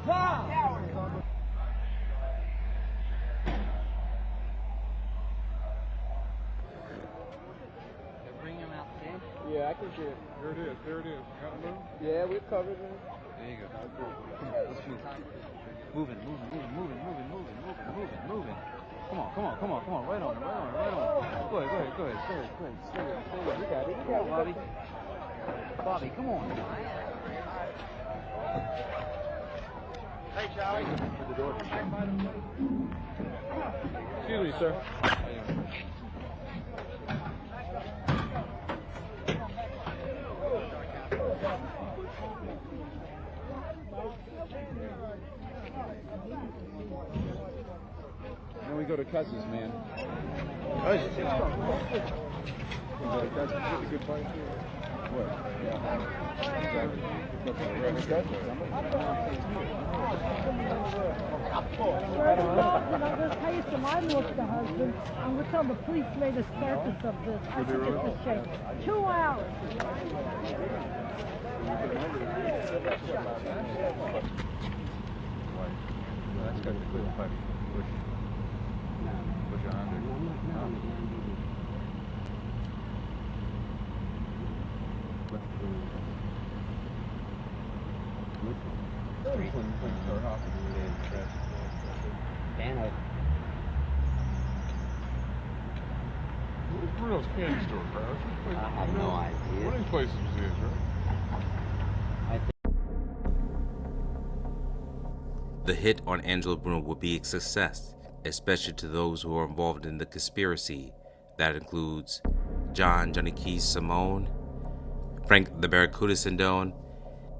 Bring him out there. Yeah, I can see it. There it is. There it is. You got to move? Yeah, we've covered it. There you go. Let's move. Moving. Come on. Right on. Go ahead. We got it. Bobby. Bobby, come on. Hey, Charlie. Excuse me, sir. Then we go to Cusses, man. That's a good fight, too. What? Yeah. I used to lie with the husband. I'm going to tell the police made a circus of this. I think it's a shame. 2 hours. That's got the clear fight. Push it under. Where's Bruno's candy store, bro? I have no idea. One of these places is, right? The hit on Angelo Bruno would be a success, especially to those who are involved in the conspiracy. That includes Johnny Keys Simone, Frank the Barracuda Sindone,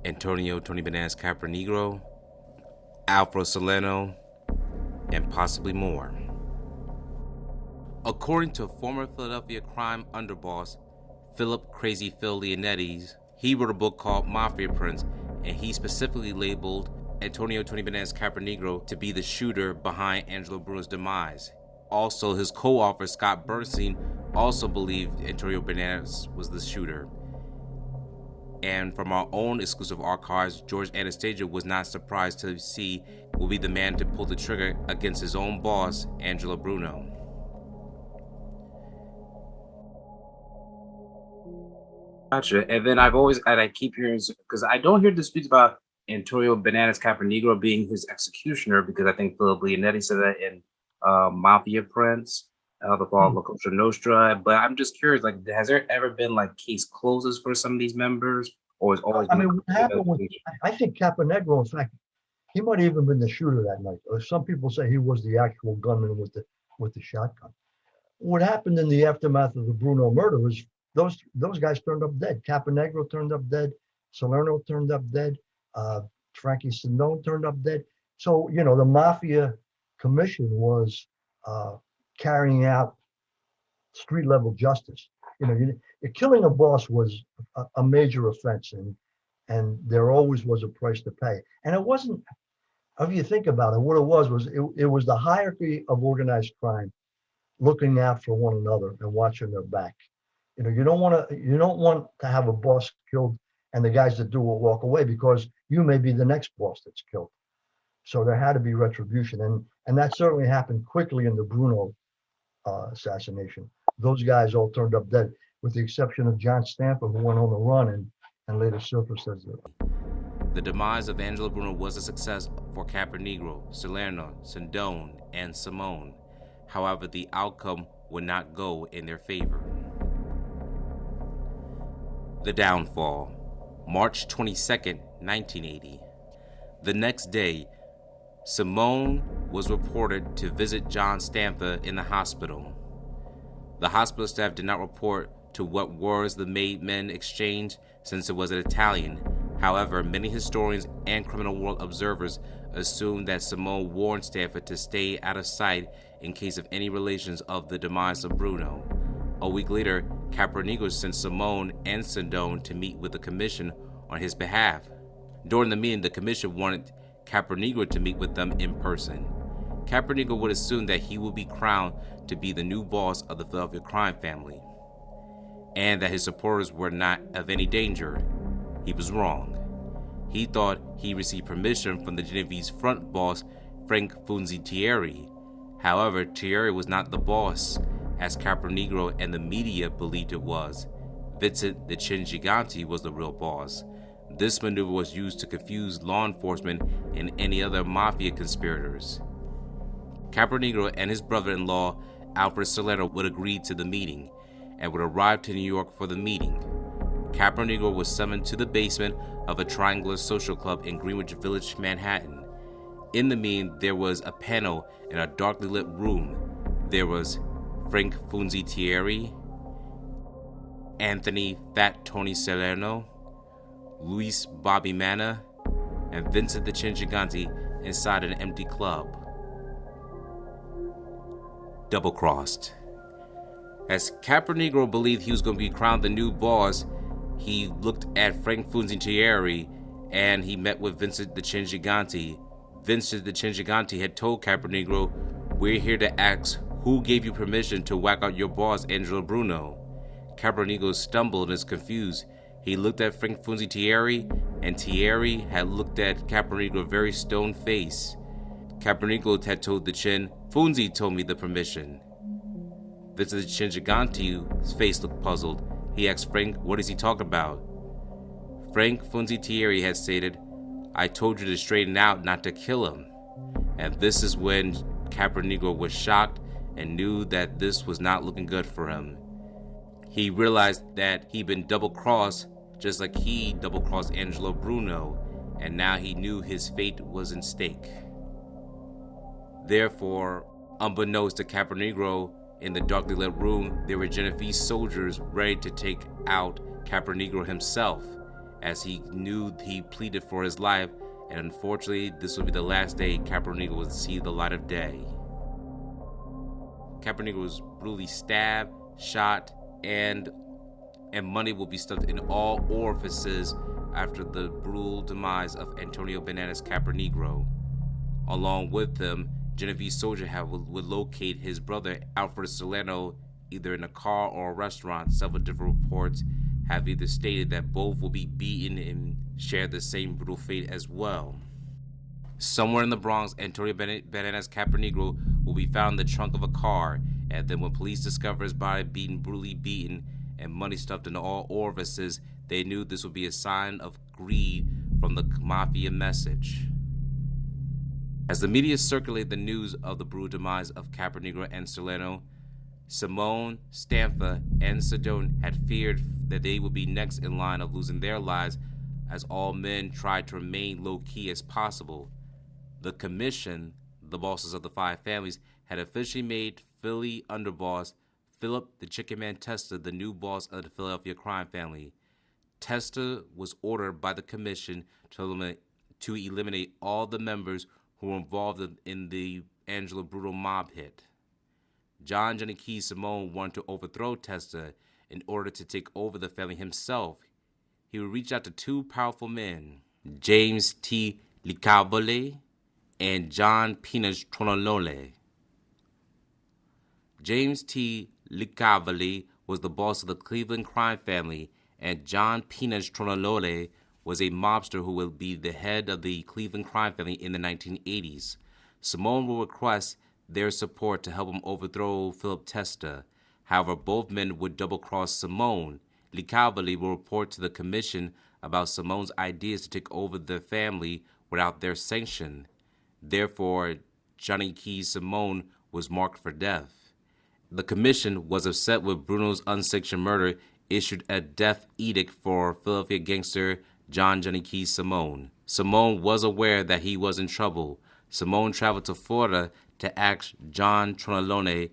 Antonio Tony Bananas Caponigro, Alfredo Salerno, and possibly more. According to former Philadelphia crime underboss Philip Crazy Phil Leonetti's, he wrote a book called Mafia Prince, and he specifically labeled Antonio Tony Bananas Caponigro to be the shooter behind Angelo Bruno's demise. Also, his co-author Scott Bernstein also believed Antonio Bananas was the shooter. And from our own exclusive archives, George Anastasia was not surprised to see will be the man to pull the trigger against his own boss, Angelo Bruno. Gotcha. And then I keep hearing, because I don't hear disputes about Antonio Bananas Caponigro being his executioner, because I think Philip Leonetti said that in Mafia Prince, the fall of La Cosa Nostra. But I'm just curious, like, has there ever been like case closes for some of these members, or is always? I mean, what happened was, I think Caponigro, in fact, he might have even been the shooter that night. Or some people say he was the actual gunman with the shotgun. What happened in the aftermath of the Bruno murder was those guys turned up dead. Caponigro turned up dead. Salerno turned up dead. Frankie Sindone turned up dead. So, you know, the Mafia Commission was carrying out street level justice. You know, killing a boss was a major offense, and there always was a price to pay. And it wasn't, if you think about it, what it was the hierarchy of organized crime looking out for one another and watching their back. You know, you don't want to have a boss killed and the guys that do will walk away, because you may be the next boss that's killed. So there had to be retribution, and that certainly happened quickly in the Bruno assassination. Those guys all turned up dead, with the exception of John Stamper, who went on the run and later surfaced as The demise of Angelo Bruno was a success for Caponigro, Salerno, Sindone, and Simone. However, the outcome would not go in their favor. The downfall. March 22nd, 1980. The next day, Simone was reported to visit John Stamper in the hospital. The hospital staff did not report to what words the men exchanged, since it was an Italian. However, many historians and criminal world observers assumed that Simone warned Stamper to stay out of sight in case of any relations of the demise of Bruno. A week later, Caponigro sent Simone and Sindone to meet with the commission on his behalf. During the meeting, the commission wanted Caponigro to meet with them in person. Caponigro would assume that he would be crowned to be the new boss of the Philadelphia crime family, and that his supporters were not of any danger. He was wrong. he thought he received permission from the Genovese front boss, Frank Funzi Thierry. However, Thierry was not the boss, as Caponigro and the media believed it was. Vincent the Chin Gigante was the real boss. This maneuver was used to confuse law enforcement and any other mafia conspirators. Caponigro and his brother-in-law, Alfred Salerno, would agree to the meeting and would arrive to New York for the meeting. Caponigro was summoned to the basement of a triangular social club in Greenwich Village, Manhattan. In the meeting, there was a panel in a darkly lit room. There was Frank Funzi Thierry, Anthony Fat Tony Salerno, Luis Bobby Manna, and Vincent the Chin Gigante inside an empty club. Double-crossed. As Caponigro believed he was going to be crowned the new boss, he looked at Frank Funzi Thierry and he met with Vincent the Chin Gigante. Vincent the Chin Gigante had told Caponigro, "We're here to ask who gave you permission to whack out your boss, Angelo Bruno." Caponigro stumbled and was confused. He looked at Frank Funzi Thierry, and Thierry had looked at Caponigro very stone-faced. Caponigro had told the Chin, "Funzi told me the permission." Vincent the Chin Gigante's face looked puzzled. He asked Frank, what is he talking about? Frank Funzi Thierry had stated, "I told you to straighten out, not to kill him." And this is when Caponigro was shocked and knew that this was not looking good for him. He realized that he'd been double-crossed, just like he double-crossed Angelo Bruno, and now he knew his fate was in stake. Therefore, unbeknownst to Caponigro, in the darkly lit room, there were Genovese soldiers ready to take out Caponigro himself, as he knew he pleaded for his life, and unfortunately, this would be the last day Caponigro would see the light of day. Caponigro was brutally stabbed, shot, and money will be stuffed in all orifices after the brutal demise of Antonio Bananas Caponigro. Along with him, Genovese soldier would locate his brother Alfred Salerno either in a car or a restaurant. Several different reports have either stated that both will be beaten and share the same brutal fate as well. Somewhere in the Bronx, Antonio Bananas Caponigro will be found in the trunk of a car, and then when police discover his body brutally beaten and money stuffed in all orifices, they knew this would be a sign of greed from the mafia message. As the media circulated the news of the brutal demise of Caponigro and Salerno, Simone, Stampa, and Sedone had feared that they would be next in line of losing their lives, as all men tried to remain low-key as possible. The commission, the bosses of the five families, had officially made Philly underboss Philip the Chicken Man Testa the new boss of the Philadelphia crime family. Testa was ordered by the commission to eliminate all the members who were involved in the Angelo Bruno mob hit. Johnny Keys Simone wanted to overthrow Testa in order to take over the family himself. He would reach out to two powerful men, James T. Licavoli and John Pinas Tronolole. James T. Licavoli was the boss of the Cleveland crime family, and John Pinas Tronolole was a mobster who would be the head of the Cleveland crime family in the 1980s. Simone will request their support to help him overthrow Philip Testa. However, both men would double-cross Simone. Licavoli will report to the commission about Simone's ideas to take over the family without their sanction. Therefore, Johnny Keys Simone was marked for death. The commission was upset with Bruno's unsanctioned murder, issued a death edict for Philadelphia gangster Johnny Keys Simone. Simone was aware that he was in trouble. Simone traveled to Florida to ask John Tronolone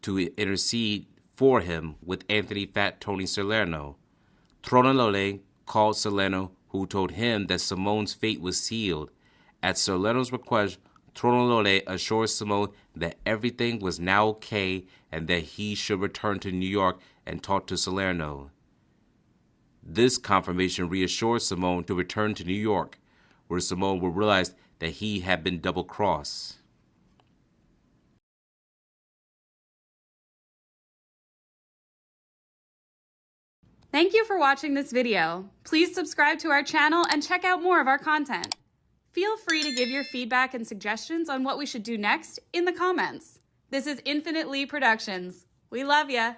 to intercede for him with Anthony Fat Tony Salerno. Tronolone called Salerno, who told him that Simone's fate was sealed. At Salerno's request, Tronolone assured Simone that everything was now okay and that he should return to New York and talk to Salerno. This confirmation reassured Simone to return to New York, where Simone would realize that he had been double-crossed. Thank you for watching this video. Please subscribe to our channel and check out more of our content. Feel free to give your feedback and suggestions on what we should do next in the comments. This is Infinite Lee Productions. We love ya.